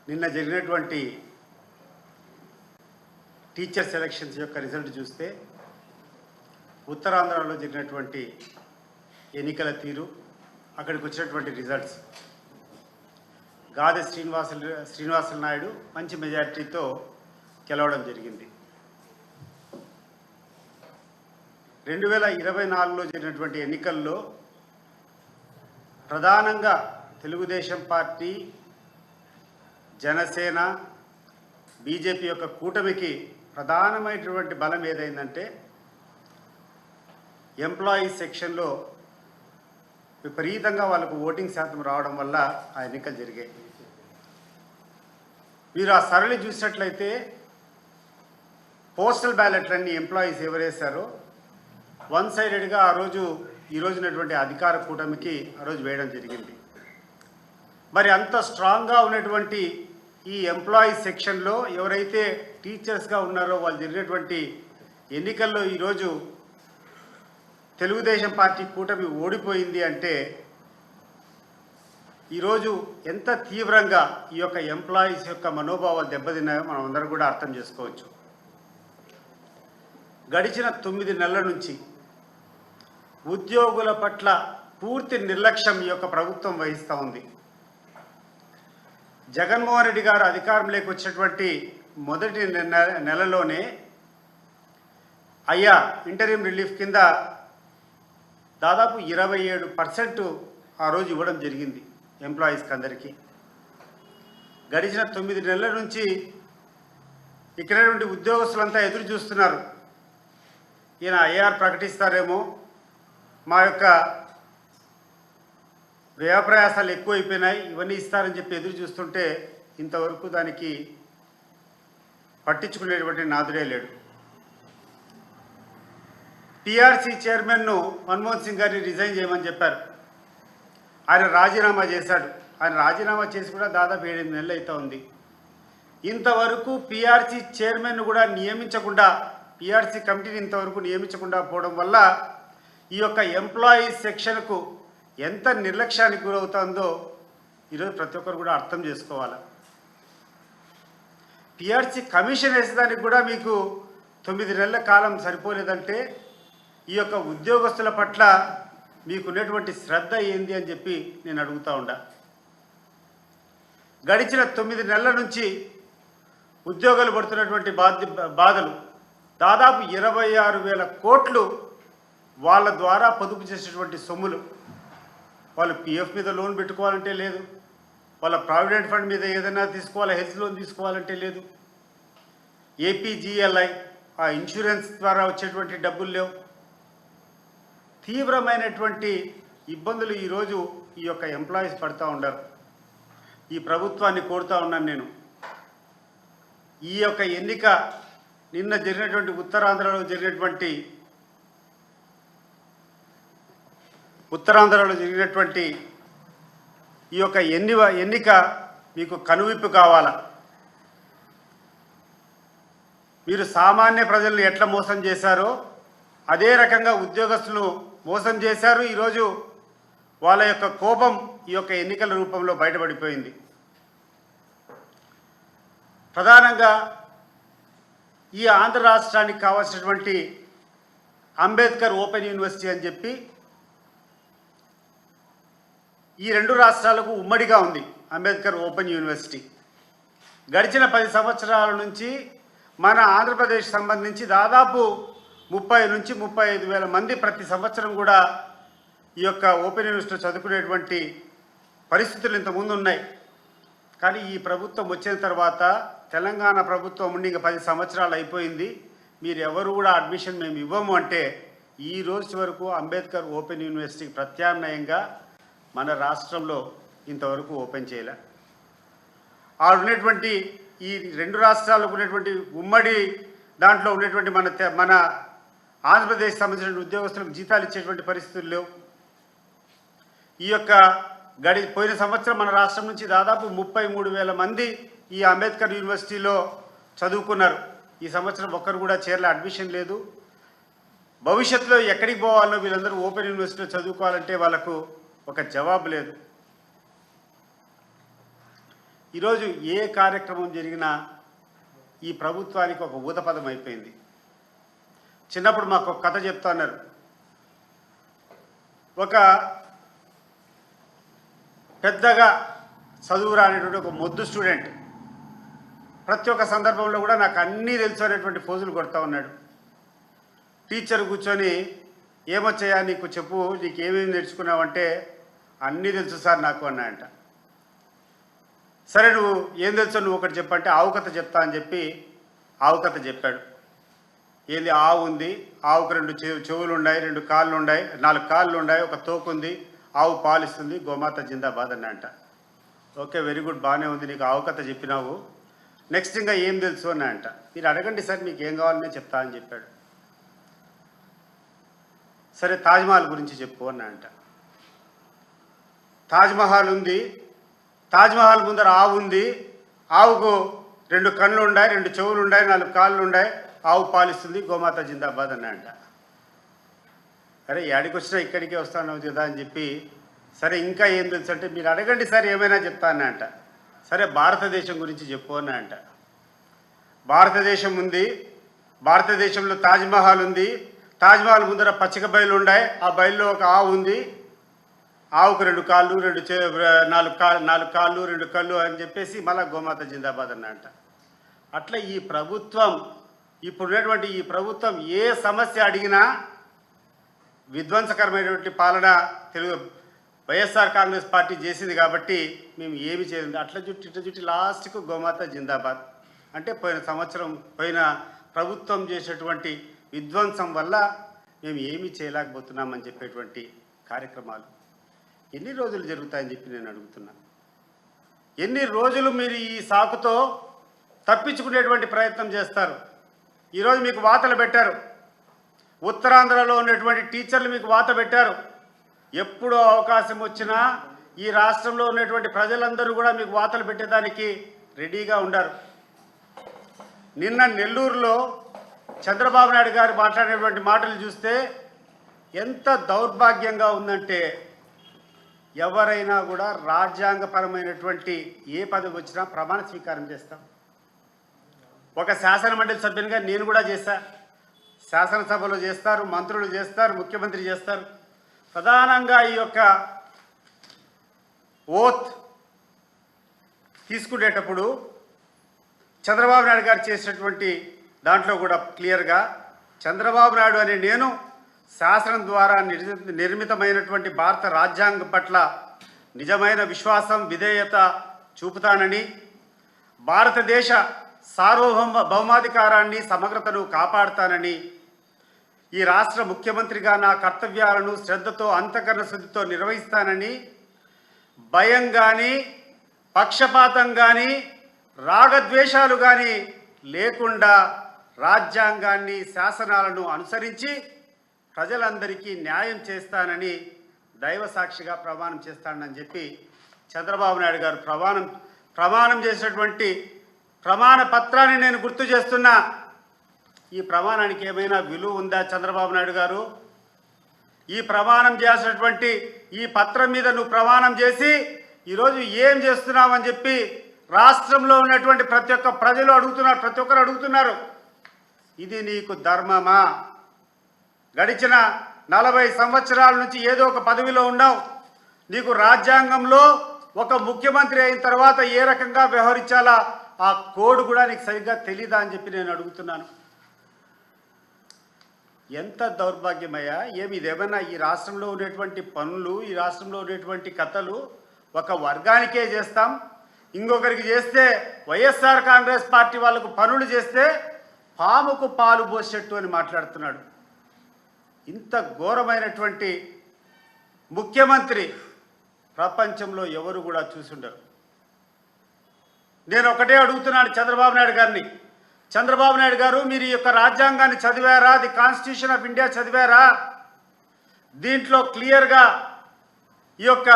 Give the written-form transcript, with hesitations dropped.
నిన్న జరిగినటువంటి teacher selections యొక్క రిజల్ట్ చూస్తే ఉత్తరాంధ్రలో జరిగినటువంటి ఎన్నికల తీరు, అక్కడికి వచ్చినటువంటి రిజల్ట్స్, గాదె శ్రీనివాసులు నాయుడు మంచి మెజారిటీతో గెలవడం జరిగింది. 2024లో జరిగినటువంటి ఎన్నికల్లో ప్రధానంగా తెలుగుదేశం పార్టీ, జనసేన, బీజేపీ యొక్క కూటమికి ప్రధానమైనటువంటి బలం ఏదైందంటే ఎంప్లాయీస్ సెక్షన్లో విపరీతంగా వాళ్ళకు ఓటింగ్ శాతం రావడం వల్ల ఆ ఎన్నికలు జరిగాయి. మీరు ఆ సరళి చూసినట్లయితే పోస్టల్ బ్యాలెట్లన్నీ ఎంప్లాయీస్ ఎవరేశారో వన్ సైడెడ్గా ఈ రోజునటువంటి అధికార కూటమికి ఆ రోజు వేయడం జరిగింది. మరి అంత స్ట్రాంగ్గా ఉన్నటువంటి ఈ ఎంప్లాయీస్ సెక్షన్లో ఎవరైతే టీచర్స్గా ఉన్నారో వాళ్ళు జరిగినటువంటి ఎన్నికల్లో ఈరోజు తెలుగుదేశం పార్టీ కూటమి ఓడిపోయింది అంటే ఈరోజు ఎంత తీవ్రంగా ఈ యొక్క ఎంప్లాయీస్ యొక్క మనోభావాలు దెబ్బతిన్నాయో మనం అందరం కూడా అర్థం చేసుకోవచ్చు. గడిచిన 9 నెలల నుంచి ఉద్యోగుల పట్ల పూర్తి నిర్లక్ష్యం ఈ యొక్క ప్రభుత్వం వహిస్తూ ఉంది. జగన్మోహన్ రెడ్డి గారు అధికారంలోకి వచ్చినటువంటి మొదటి నెలలోనే ఇంటరిమ్ రిలీఫ్ కింద దాదాపు 27% ఆ రోజు ఇవ్వడం జరిగింది ఎంప్లాయీస్కి అందరికీ. గడిచిన 9 నెలల నుంచి ఇక్కడ ఉద్యోగస్తులంతా ఎదురు చూస్తున్నారు, ఈయన ఐఆర్ ప్రకటిస్తారేమో, మా యొక్క వ్యయప్రయాసాలు ఎక్కువైపోయినాయి, ఇవన్నీ ఇస్తారని చెప్పి ఎదురు చూస్తుంటే ఇంతవరకు దానికి పట్టించుకునేటువంటి నాదుడే లేడు. పిఆర్సీ చైర్మన్ను మన్మోహన్ సింగ్ గారిని రిజైన్ చేయమని చెప్పారు. ఆయన రాజీనామా చేశాడు. ఆయన రాజీనామా చేసి కూడా దాదాపు 7 నెలలు అవుతా ఉంది. ఇంతవరకు పిఆర్సీ చైర్మన్ను కూడా నియమించకుండా, పిఆర్సీ కమిటీని ఇంతవరకు నియమించకుండా పోవడం వల్ల ఈ యొక్క ఎంప్లాయీస్ సెక్షన్కు ఎంత నిర్లక్ష్యానికి గురవుతుందో ఈరోజు ప్రతి ఒక్కరు కూడా అర్థం చేసుకోవాలి. పిఆర్సీ కమిషన్ వేసేదానికి కూడా మీకు 9 నెలల కాలం సరిపోలేదంటే ఈ యొక్క ఉద్యోగస్తుల పట్ల మీకున్నటువంటి శ్రద్ధ ఏంది అని చెప్పి నేను అడుగుతూ ఉండా. గడిచిన 9 నెలల నుంచి ఉద్యోగాలు పడుతున్నటువంటి బాధలు దాదాపు 26,000 కోట్లు వాళ్ళ ద్వారా పొదుపు చేసేటువంటి సొమ్ములు. వాళ్ళు పిఎఫ్ మీద లోన్ పెట్టుకోవాలంటే లేదు, వాళ్ళ ప్రావిడెంట్ ఫండ్ మీద ఏదైనా తీసుకోవాలి, హెల్త్ లోన్ తీసుకోవాలంటే లేదు, ఏపీజీఎల్ఐ ఆ ఇన్సూరెన్స్ ద్వారా వచ్చేటువంటి డబ్బులు లేవు. తీవ్రమైనటువంటి ఇబ్బందులు ఈరోజు ఈ యొక్క ఎంప్లాయీస్ పడుతూ ఉండరు. ఈ ప్రభుత్వాన్ని కోరుతూ ఉన్నాను నేను, ఈ యొక్క ఎన్నిక నిన్న జరిగినటువంటి ఉత్తరాంధ్రలో జరిగినటువంటి ఈ యొక్క ఎన్నిక మీకు కనువిప్పు కావాలా. మీరు సామాన్య ప్రజలను ఎట్లా మోసం చేశారో అదే రకంగా ఉద్యోగస్తులు మోసం చేశారు. ఈరోజు వాళ్ళ యొక్క కోపం ఈ యొక్క ఎన్నికల రూపంలో బయటపడిపోయింది. ప్రధానంగా ఈ ఆంధ్ర రాష్ట్రానికి కావాల్సినటువంటి అంబేద్కర్ ఓపెన్ యూనివర్సిటీ అని చెప్పి ఈ 2 రాష్ట్రాలకు ఉమ్మడిగా ఉంది అంబేద్కర్ ఓపెన్ యూనివర్సిటీ. గడిచిన 10 సంవత్సరాల నుంచి మన ఆంధ్రప్రదేశ్ సంబంధించి దాదాపు 30 నుంచి 35,000 మంది ప్రతి సంవత్సరం కూడా ఈ యొక్క ఓపెన్ యూనివర్సిటీలో చదువుకునేటువంటి పరిస్థితులు ఇంతకుముందు ఉన్నాయి. కానీ ఈ ప్రభుత్వం వచ్చిన తర్వాత, తెలంగాణ ప్రభుత్వం ఉండి ఇంకా 10 సంవత్సరాలు అయిపోయింది, మీరు ఎవరు కూడా అడ్మిషన్ మేము ఇవ్వము అంటే ఈ రోజు వరకు అంబేద్కర్ ఓపెన్ యూనివర్సిటీకి ప్రత్యామ్నాయంగా మన రాష్ట్రంలో ఇంతవరకు ఓపెన్ చేయలే. ఆ ఉన్నటువంటి ఈ 2 రాష్ట్రాలకు ఉన్నటువంటి ఉమ్మడి దాంట్లో ఉన్నటువంటి మన ఆంధ్రప్రదేశ్ సంబంధించిన ఉద్యోగస్తులకు జీతాలు ఇచ్చేటువంటి పరిస్థితులు లేవు. ఈ యొక్క పోయిన సంవత్సరం మన రాష్ట్రం నుంచి దాదాపు 33,000 మంది ఈ అంబేద్కర్ యూనివర్సిటీలో చదువుకున్నారు. ఈ సంవత్సరం ఒక్కరు కూడా చేరలే, అడ్మిషన్ లేదు. భవిష్యత్తులో ఎక్కడికి పోవాలో వీళ్ళందరూ ఓపెన్ యూనివర్సిటీలో చదువుకోవాలంటే వాళ్ళకు ఒక జవాబు లేదు. ఈరోజు ఏ కార్యక్రమం జరిగినా ఈ ప్రభుత్వానికి ఒక ఊతపదం అయిపోయింది. చిన్నప్పుడు మాకు ఒక కథ చెప్తా ఉన్నారు. ఒక పెద్దగా చదువు రానిటువంటి ఒక మొద్దు స్టూడెంట్ ప్రతి ఒక్క సందర్భంలో కూడా నాకు అన్నీ తెలుసు అనేటువంటి పోజులు కొడతా ఉన్నాడు. టీచర్ కూర్చొని ఏమొచ్చాయా నీకు చెప్పు, నీకు ఏమేమి నేర్చుకున్నావంటే అన్నీ తెలుసు సార్ నాకు అన్నాయంట. సరే నువ్వు ఏం తెలుసో నువ్వు ఒకటి చెప్పంటే ఆవు కథ చెప్తా అని చెప్పి ఆవు కథ చెప్పాడు. ఏంది, ఆవు ఉంది, ఆవుకు 2 చెవులు ఉన్నాయి, 2 కాళ్ళు ఉన్నాయి, 4 కాళ్ళు ఉన్నాయి, ఒక తోకు ఉంది, ఆవు పాలిస్తుంది, గోమాత జిందాబాద్ అని అంట. ఓకే, వెరీ గుడ్, బాగానే ఉంది, నీకు ఆవు కథ చెప్పినావు, నెక్స్ట్ ఇంకా ఏం తెలుసు అని అంట. మీరు అడగండి సార్, మీకు ఏం కావాలనే చెప్తా అని చెప్పాడు. సరే తాజ్మహల్ గురించి చెప్పు అని అంట. తాజ్మహల్ ఉంది, తాజ్మహల్ ముందర ఆవు ఉంది, ఆవుకు 2 కళ్ళు ఉన్నాయి, 2 చెవులు ఉన్నాయి, 4 కాళ్ళు ఉన్నాయి, ఆవు పాలిస్తుంది, గోమాత జిందాబాద్ అని అంట. అరే యాడికి వచ్చినా ఇక్కడికే వస్తాను కదా అని చెప్పి, సరే ఇంకా ఏం తెలుసు అంటే మీరు అడగండి సార్ ఏమైనా చెప్తాను అంట. సరే భారతదేశం గురించి చెప్పు అని అంట. భారతదేశం ఉంది, భారతదేశంలో తాజ్మహల్ ఉంది, తాజ్మహల్ ముందర పచ్చిక బయలు ఉన్నాయి, ఆ బయలులో ఒక ఆవు ఉంది, ఆవుకు 2 కాళ్ళు 4 కాళ్ళు 2 కళ్ళు అని చెప్పేసి మళ్ళీ గోమాత జిందాబాద్ అన్న అంట. అట్లా ఈ ప్రభుత్వం, ఇప్పుడున్నటువంటి ఈ ప్రభుత్వం ఏ సమస్య అడిగినా విధ్వంసకరమైనటువంటి పాలన వైఎస్ఆర్ కాంగ్రెస్ పార్టీ చేసింది కాబట్టి మేము ఏమి చేయలేదు. అట్లా చుట్టి లాస్ట్కు గోమాత జిందాబాద్ అంటే పోయిన ప్రభుత్వం చేసేటువంటి విధ్వంసం వల్ల మేము ఏమీ చేయలేకపోతున్నామని చెప్పేటువంటి కార్యక్రమాలు ఎన్ని రోజులు జరుగుతాయని చెప్పి నేను అడుగుతున్నా. ఎన్ని రోజులు మీరు ఈ సాకుతో తప్పించుకునేటువంటి ప్రయత్నం చేస్తారు? ఈరోజు మీకు వాతలు పెట్టారు, ఉత్తరాంధ్రలో ఉన్నటువంటి టీచర్లు మీకు వాత పెట్టారు. ఎప్పుడో అవకాశం వచ్చినా ఈ రాష్ట్రంలో ఉన్నటువంటి ప్రజలందరూ కూడా మీకు వాతలు పెట్టేదానికి రెడీగా ఉండారు. నిన్న నెల్లూరులో చంద్రబాబు నాయుడు గారు మాట్లాడినటువంటి మాటలు చూస్తే ఎంత దౌర్భాగ్యంగా ఉందంటే, ఎవరైనా కూడా రాజ్యాంగపరమైనటువంటి ఏ పదవి వచ్చినా ప్రమాణ స్వీకారం చేస్తాం. ఒక శాసనమండలి సభ్యునిగా నేను కూడా చేశా. శాసనసభలో చేస్తారు, మంత్రులు చేస్తారు, ముఖ్యమంత్రి చేస్తారు. ప్రధానంగా ఈ యొక్క ఓత్ తీసుకునేటప్పుడు చంద్రబాబు నాయుడు గారు చేసినటువంటి దాంట్లో కూడా క్లియర్గా చంద్రబాబు నాయుడు అనే నేను శాసనం ద్వారా నిర్మితమైనటువంటి భారత రాజ్యాంగం పట్ల నిజమైన విశ్వాసం, విధేయత చూపుతానని, భారతదేశ సార్వభౌమాధికారాన్ని సమగ్రతను కాపాడుతానని, ఈ రాష్ట్ర ముఖ్యమంత్రిగా నా కర్తవ్యాలను శ్రద్ధతో అంతఃకరణ శుద్ధితో నిర్వహిస్తానని, భయం కానీ పక్షపాతం కానీ రాగద్వేషాలు కానీ లేకుండా రాజ్యాంగాన్ని ప్రజాశాసనాలను అనుసరించి ప్రజలందరికీ న్యాయం చేస్తానని దైవ సాక్షిగా ప్రమాణం చేస్తానని చెప్పి చంద్రబాబు నాయుడు గారు ప్రమాణం చేసినటువంటి ప్రమాణ పత్రాన్ని నేను గుర్తు చేస్తున్నా. ఈ ప్రమాణానికి ఏమైనా విలువ ఉందా చంద్రబాబు నాయుడు గారు? ఈ ప్రమాణం చేసినటువంటి ఈ పత్రం మీద నువ్వు ప్రమాణం చేసి ఈరోజు ఏం చేస్తున్నావని చెప్పి రాష్ట్రంలో ఉన్నటువంటి ప్రతి ఒక్క ప్రజలు అడుగుతున్నారు, ప్రతి ఒక్కరు అడుగుతున్నారు. ఇది నీకు ధర్మమా? గడిచిన 40 సంవత్సరాల నుంచి ఏదో ఒక పదవిలో ఉన్నావు. నీకు రాజ్యాంగంలో ఒక ముఖ్యమంత్రి అయిన తర్వాత ఏ రకంగా వ్యవహరించాలా ఆ కోడ్ కూడా నీకు సరిగ్గా తెలీదా అని చెప్పి నేను అడుగుతున్నాను. ఎంత దౌర్భాగ్యమయ్యా! ఇదేమన్నా ఈ రాష్ట్రంలో ఉండేటువంటి పనులు, ఈ రాష్ట్రంలో ఉండేటువంటి కథలు ఒక వర్గానికే చేస్తాం, ఇంకొకరికి చేస్తే వైఎస్ఆర్ కాంగ్రెస్ పార్టీ వాళ్ళకు పనులు చేస్తే పాముకు పాలు పోసేట్టు అని మాట్లాడుతున్నాడు. ఇంత ఘోరమైనటువంటి ముఖ్యమంత్రి ప్రపంచంలో ఎవరు కూడా చూసుండరు. నేను ఒకటే అడుగుతున్నాను చంద్రబాబు నాయుడు గారిని. చంద్రబాబు నాయుడు గారు, మీరు ఈ యొక్క రాజ్యాంగాన్ని చదివారా? ది కాన్స్టిట్యూషన్ ఆఫ్ ఇండియా చదివారా? దీంట్లో క్లియర్గా ఈ యొక్క